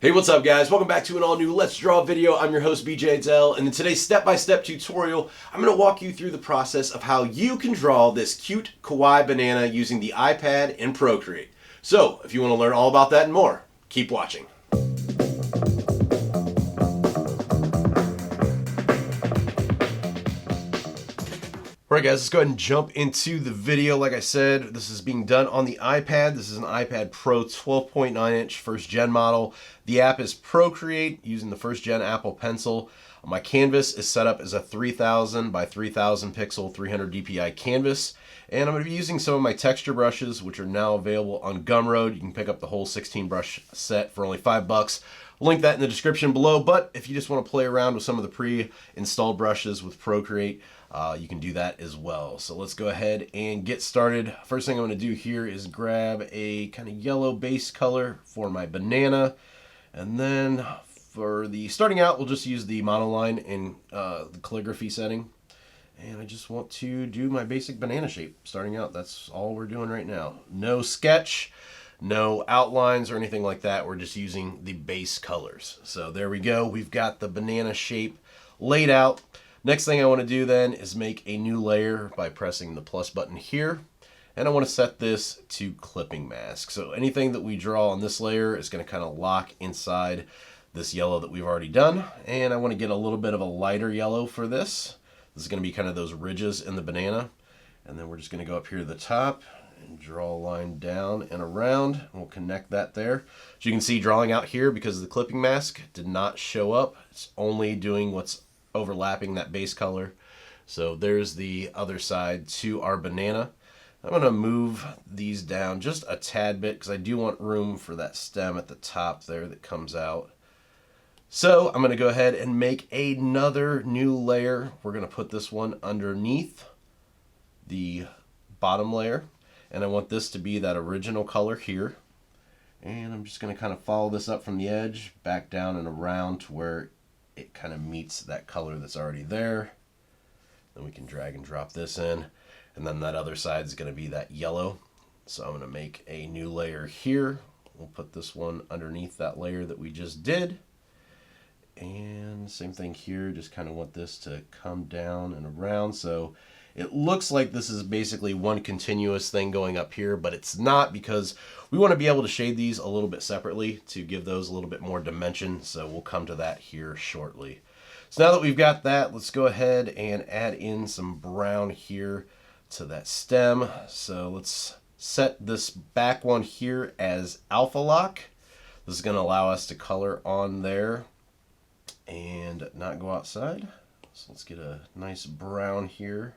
Hey, what's up guys? Welcome back to an all new Let's Draw video. I'm your host BJ Dell, and in today's step-by-step tutorial, I'm going to walk you through the process of how you can draw this cute kawaii banana using the iPad in Procreate. So, if you want to learn all about that and more, keep watching. Alright guys, let's go ahead and jump into the video. Like I said, this is being done on the iPad. This is an iPad Pro 12.9 inch first gen model. The app is Procreate using the first gen Apple Pencil. My canvas is set up as a 3000 by 3000 pixel 300 dpi canvas. And I'm going to be using some of my texture brushes, which are now available on Gumroad. You can pick up the whole 16 brush set for only $5. I'll link that in the description below, but if you just want to play around with some of the pre-installed brushes with Procreate, you can do that as well. So let's go ahead and get started. First thing I'm going to do here is grab a kind of yellow base color for my banana. And then for the starting out, we'll just use the monoline in the calligraphy setting. And I just want to do my basic banana shape starting out. That's all we're doing right now. No sketch, no outlines or anything like that. We're just using the base colors. So there we go. We've got the banana shape laid out. Next thing I want to do then is make a new layer by pressing the plus button here. And I want to set this to clipping mask. So anything that we draw on this layer is going to kind of lock inside this yellow that we've already done. And I want to get a little bit of a lighter yellow for this. This is going to be kind of those ridges in the banana. And then we're just going to go up here to the top and draw a line down and around. And we'll connect that there. So you can see drawing out here, because the clipping mask did not show up. It's only doing what's overlapping that base color. So there's the other side to our banana. I'm going to move these down just a tad bit because I do want room for that stem at the top there that comes out. So I'm going to go ahead and make another new layer. We're going to put this one underneath the bottom layer. And I want this to be that original color here. And I'm just going to kind of follow this up from the edge, back down and around to where it kind of meets that color that's already there. Then we can drag and drop this in. And then that other side is going to be that yellow. So I'm going to make a new layer here. We'll put this one underneath that layer that we just did. And same thing here, just kind of want this to come down and around. So it looks like this is basically one continuous thing going up here, but it's not, because we want to be able to shade these a little bit separately to give those a little bit more dimension. So we'll come to that here shortly. So now that we've got that, let's go ahead and add in some brown here to that stem. So let's set this back one here as alpha lock. This is going to allow us to color on there and not go outside. So let's get a nice brown here.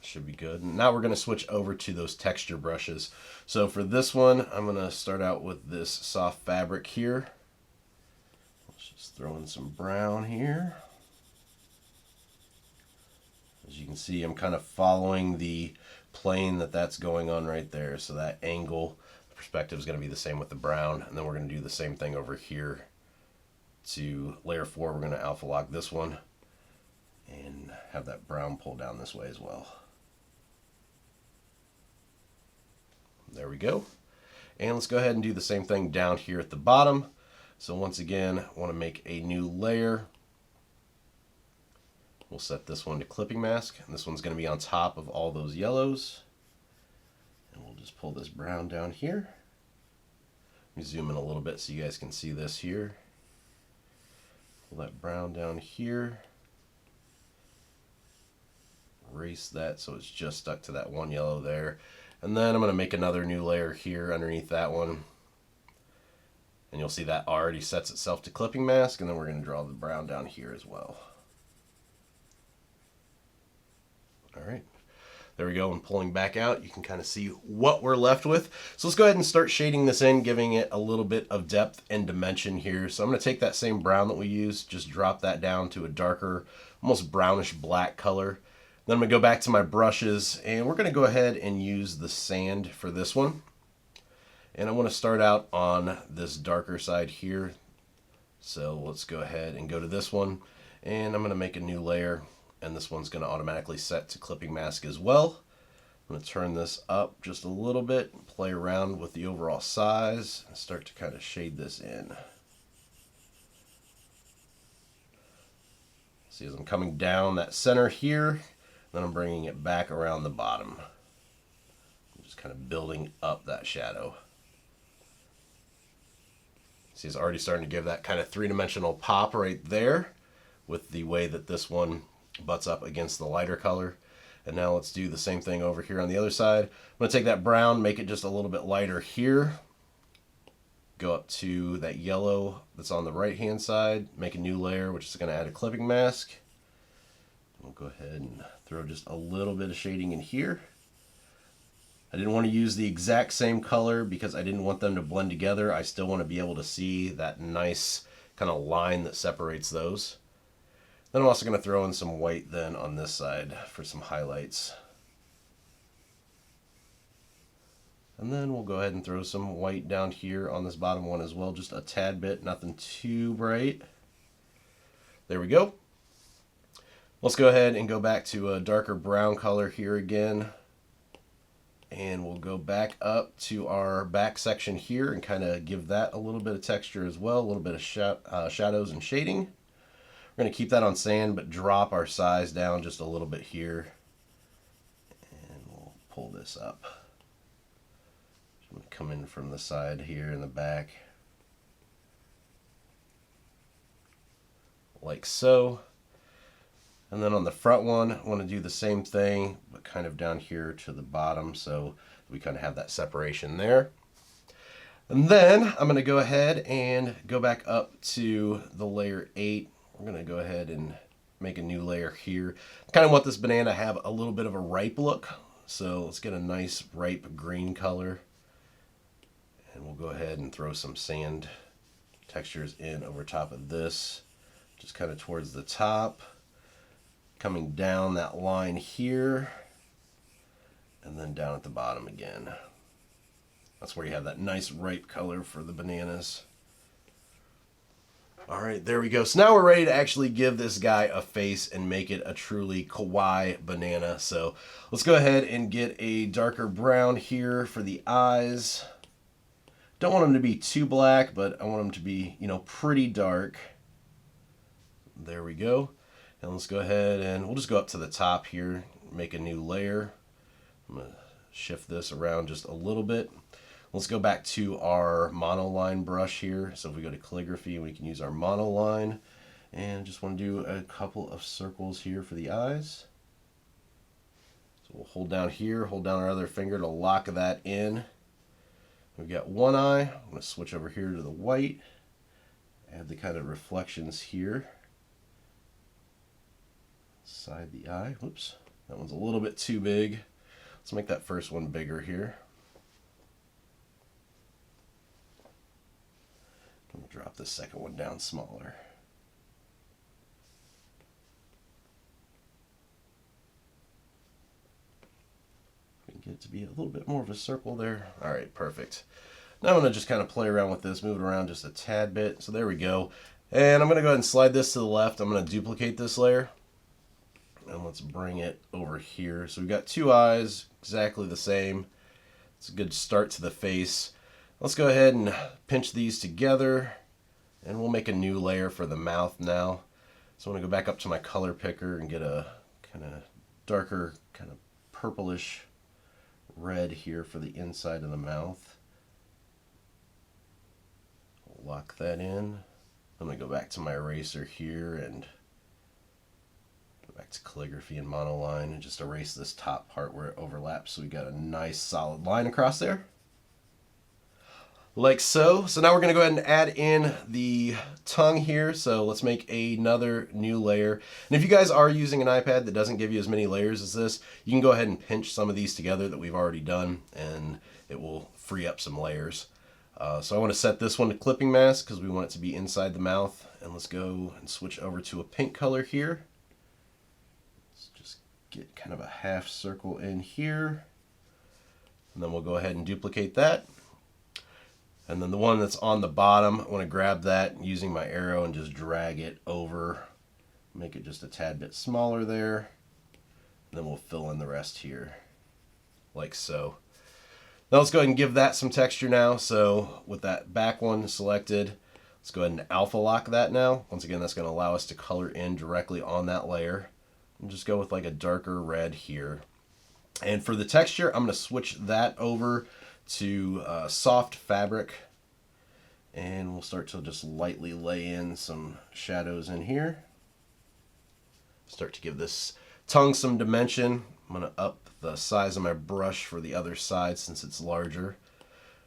Should be good. And now we're going to switch over to those texture brushes. So for this one, I'm going to start out with this soft fabric here. Let's just throw in some brown here. As you can see, I'm kind of following the plane that's going on right there. So that angle, the perspective is going to be the same with the brown. And then we're going to do the same thing over here. To layer 4, we're going to alpha lock this one and have that brown pull down this way as well. There we go. And let's go ahead and do the same thing down here at the bottom. So once again, I want to make a new layer. We'll set this one to clipping mask, and this one's going to be on top of all those yellows. And we'll just pull this brown down here. Let me zoom in a little bit so you guys can see this here. Pull that brown down here. Erase that so it's just stuck to that one yellow there. And then I'm going to make another new layer here underneath that one. And you'll see that already sets itself to clipping mask. And then we're going to draw the brown down here as well. All right. There we go. And pulling back out, you can kind of see what we're left with. So let's go ahead and start shading this in, giving it a little bit of depth and dimension here. So I'm going to take that same brown that we used, just drop that down to a darker, almost brownish black color. Then I'm going to go back to my brushes, and we're going to go ahead and use the sand for this one. And I want to start out on this darker side here. So let's go ahead and go to this one, and I'm going to make a new layer. And this one's going to automatically set to clipping mask as well. I'm going to turn this up just a little bit, and play around with the overall size, and start to kind of shade this in. See, as I'm coming down that center here, then I'm bringing it back around the bottom. I'm just kind of building up that shadow. See, it's already starting to give that kind of three-dimensional pop right there with the way that this one butts up against the lighter color. And now let's do the same thing over here on the other side. I'm going to take that brown, make it just a little bit lighter here. Go up to that yellow that's on the right-hand side, make a new layer, which is going to add a clipping mask. We'll go ahead and throw just a little bit of shading in here. I didn't want to use the exact same color because I didn't want them to blend together. I still want to be able to see that nice kind of line that separates those. Then I'm also going to throw in some white then on this side for some highlights. And then we'll go ahead and throw some white down here on this bottom one as well, just a tad bit, nothing too bright. There we go. Let's go ahead and go back to a darker brown color here again. And we'll go back up to our back section here and kind of give that a little bit of texture as well, a little bit of shadows and shading. We're going to keep that on sand, but drop our size down just a little bit here. And we'll pull this up. I'm going to come in from the side here in the back. Like so. And then on the front one, I want to do the same thing, but kind of down here to the bottom, so we kind of have that separation there. And then I'm going to go ahead and go back up to the layer 8. We're going to go ahead and make a new layer here. I kind of want this banana to have a little bit of a ripe look, so let's get a nice ripe green color. And we'll go ahead and throw some sand textures in over top of this, just kind of towards the top. Coming down that line here, and then down at the bottom again. That's where you have that nice ripe color for the bananas. All right, there we go. So now we're ready to actually give this guy a face and make it a truly kawaii banana. So let's go ahead and get a darker brown here for the eyes. Don't want them to be too black, but I want them to be, pretty dark. There we go. And let's go ahead and we'll just go up to the top here, make a new layer. I'm going to shift this around just a little bit. Let's go back to our monoline brush here. So if we go to calligraphy, we can use our monoline. And just want to do a couple of circles here for the eyes. So we'll hold down here, hold down our other finger to lock that in. We've got one eye. I'm going to switch over here to the white. Add the kind of reflections here. Side the eye. Whoops, that one's a little bit too big. Let's make that first one bigger here. I'm going to drop the second one down smaller. We can get it to be a little bit more of a circle there. All right, perfect. Now I'm going to just kind of play around with this, move it around just a tad bit. So there we go. And I'm going to go ahead and slide this to the left. I'm going to duplicate this layer. And let's bring it over here. So we've got two eyes, exactly the same. It's a good start to the face. Let's go ahead and pinch these together, and we'll make a new layer for the mouth now. So I'm going to go back up to my color picker and get a kind of darker, kind of purplish red here for the inside of the mouth. We'll lock that in. I'm going to go back to my eraser here and back to calligraphy and monoline and just erase this top part where it overlaps so we got a nice solid line across there. Like so. So now we're going to go ahead and add in the tongue here. So let's make another new layer. And if you guys are using an iPad that doesn't give you as many layers as this, you can go ahead and pinch some of these together that we've already done and it will free up some layers. So I want to set this one to clipping mask because we want it to be inside the mouth. And let's go and switch over to a pink color here. Get kind of a half circle in here, and then we'll go ahead and duplicate that. And then the one that's on the bottom, I want to grab that using my arrow and just drag it over, make it just a tad bit smaller there, and then we'll fill in the rest here. like so. Now let's go ahead and give that some texture now. So with that back one selected, let's go ahead and alpha lock that now. Once again, that's going to allow us to color in directly on that layer. And just go with like a darker red here. And for the texture, I'm going to switch that over to soft fabric. And we'll start to just lightly lay in some shadows in here. Start to give this tongue some dimension. I'm going to up the size of my brush for the other side since it's larger.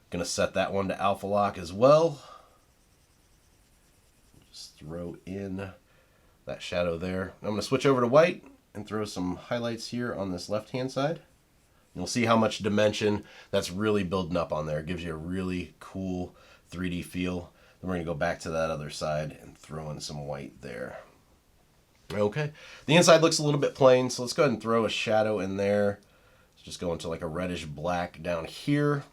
Going to set that one to alpha lock as well. Just throw in that shadow there. I'm going to switch over to white and throw some highlights here on this left hand side. You'll see how much dimension that's really building up on there. It gives you a really cool 3D feel. Then we're going to go back to that other side and throw in some white there. Okay, the inside looks a little bit plain, so let's go ahead and throw a shadow in there. Let's just go into like a reddish black down here.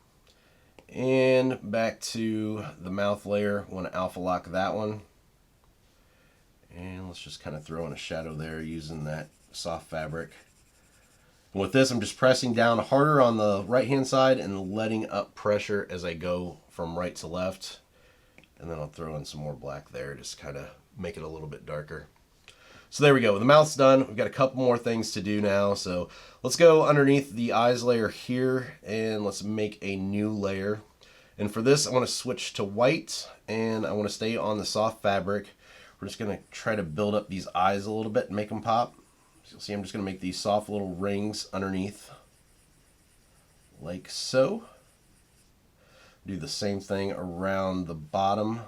And back to the mouth layer. We want to alpha lock that one. And let's just kind of throw in a shadow there using that soft fabric. And with this, I'm just pressing down harder on the right hand side and letting up pressure as I go from right to left. And then I'll throw in some more black there, just kind of make it a little bit darker. So there we go. The mouth's done. We've got a couple more things to do now. So let's go underneath the eyes layer here and let's make a new layer. And for this, I want to switch to white and I want to stay on the soft fabric. We're just going to try to build up these eyes a little bit and make them pop. So you'll see I'm just going to make these soft little rings underneath like so. Do the same thing around the bottom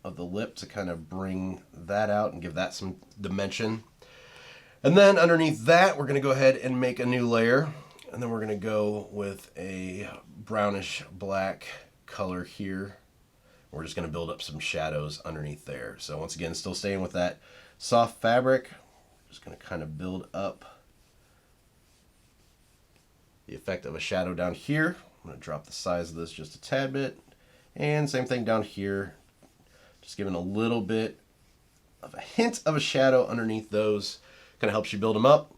of the lip to kind of bring that out and give that some dimension. And then underneath that, we're going to go ahead and make a new layer. And then we're going to go with a brownish black color here. We're just going to build up some shadows underneath there. So once again, still staying with that soft fabric. Just going to kind of build up the effect of a shadow down here. I'm going to drop the size of this just a tad bit. And same thing down here. Just giving a little bit of a hint of a shadow underneath those. Kind of helps you build them up.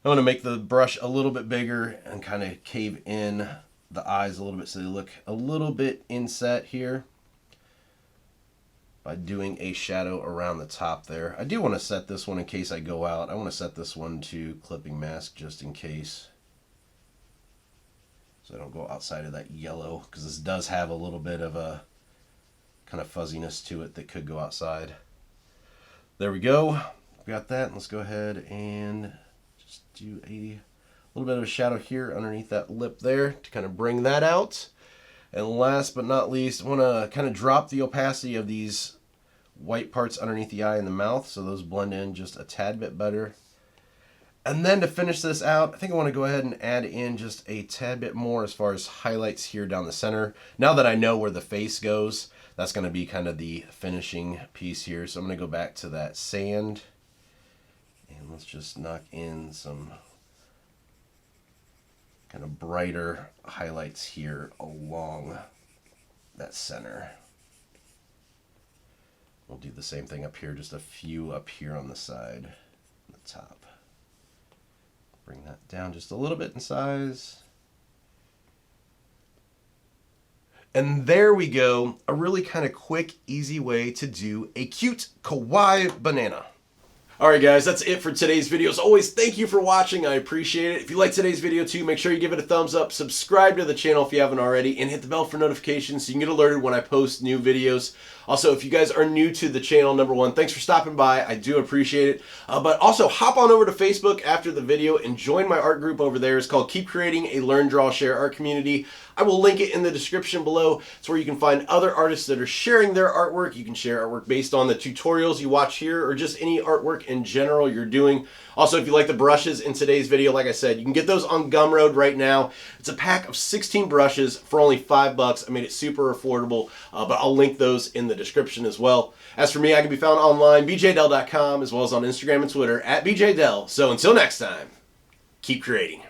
I'm going to make the brush a little bit bigger and kind of cave in the eyes a little bit so they look a little bit inset here by doing a shadow around the top there. I do want to set this one in case I go out. I want to set this one to clipping mask just in case, so I don't go outside of that yellow, because this does have a little bit of a kind of fuzziness to it that could go outside. There we go. We got that. Let's go ahead and just do a little bit of a shadow here underneath that lip there to kind of bring that out. And last but not least, I want to kind of drop the opacity of these white parts underneath the eye and the mouth so those blend in just a tad bit better. And then to finish this out, I think I want to go ahead and add in just a tad bit more as far as highlights here down the center. Now that I know where the face goes, that's going to be kind of the finishing piece here. So I'm going to go back to that sand and let's just knock in some kind of brighter highlights here along that center. We'll do the same thing up here, just a few up here on the side, on the top. Bring that down just a little bit in size. And there we go, a really kind of quick, easy way to do a cute kawaii banana. Alright guys, that's it for today's video. As always, thank you for watching. I appreciate it. If you liked today's video too, make sure you give it a thumbs up, subscribe to the channel if you haven't already, and hit the bell for notifications so you can get alerted when I post new videos. Also, if you guys are new to the channel, number one, thanks for stopping by. I do appreciate it. But also, hop on over to Facebook after the video and join my art group over there. It's called Keep Creating, a Learn, Draw, Share art community. I will link it in the description below. It's where you can find other artists that are sharing their artwork. You can share artwork based on the tutorials you watch here or just any artwork in general you're doing. Also, if you like the brushes in today's video, like I said, you can get those on Gumroad right now. It's a pack of 16 brushes for only $5. I made it super affordable, but I'll link those in the description as well. As for me, I can be found online, bjdell.com, as well as on Instagram and Twitter at bjdell. So until next time, keep creating.